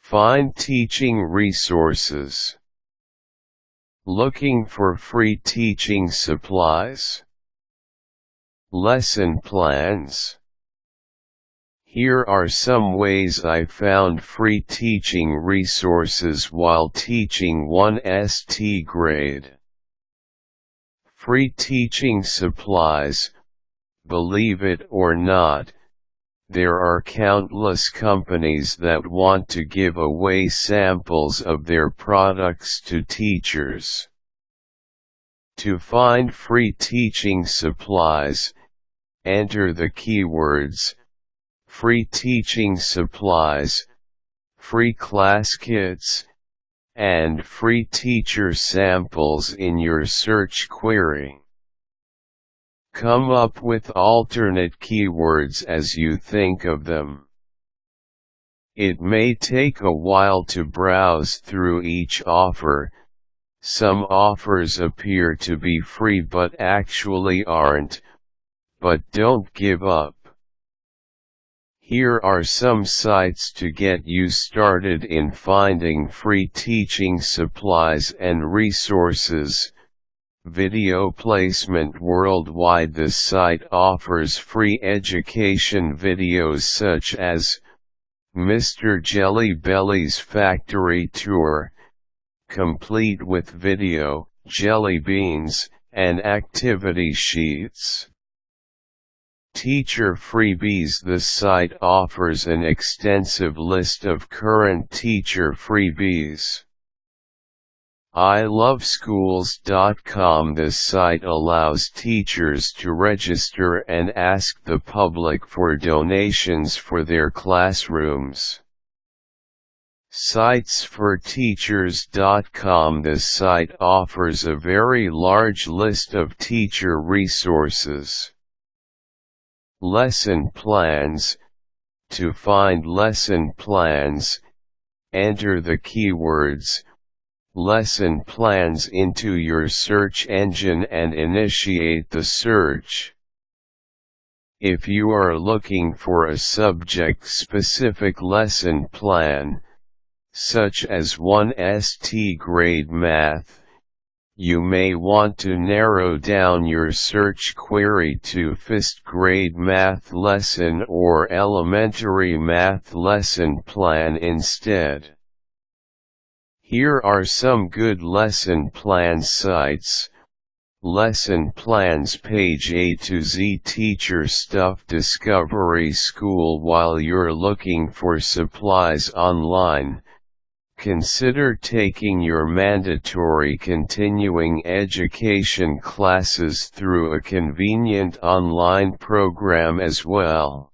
Find teaching resources. Looking for free teaching supplies. Lesson plans. Here are some ways I found free teaching resources while teaching 1st grade. Free teaching supplies. Believe it or not, there are countless companies that want to give away samples of their products to teachers. To find free teaching supplies, enter the keywords free teaching supplies, free class kits, and free teacher samples in your search query. Come up with alternate keywords as you think of them. It may take a while to browse through each offer. Some offers appear to be free but actually aren't, but don't give up. Here are some sites to get you started in finding free teaching supplies and resources. Video Placement Worldwide. This site offers free education videos such as Mr. Jelly Belly's Factory Tour, complete with video, jelly beans, and activity sheets. Teacher Freebies. This site offers an extensive list of current teacher freebies. iloveschools.com. This site allows teachers to register and ask the public for donations for their classrooms. Sitesforteachers.com. This site offers a very large list of teacher resources. Lesson plans. To find lesson plans, enter the keywords lesson plans into your search engine and initiate the search. If you are looking for a subject-specific lesson plan, such as 1st grade math, you may want to narrow down your search query to 5th grade math lesson or elementary math lesson plan instead. Here are some good lesson plan sites. Lesson plans page A to Z. Teacher Stuff Discovery School. While you're looking for supplies online, consider taking your mandatory continuing education classes through a convenient online program as well.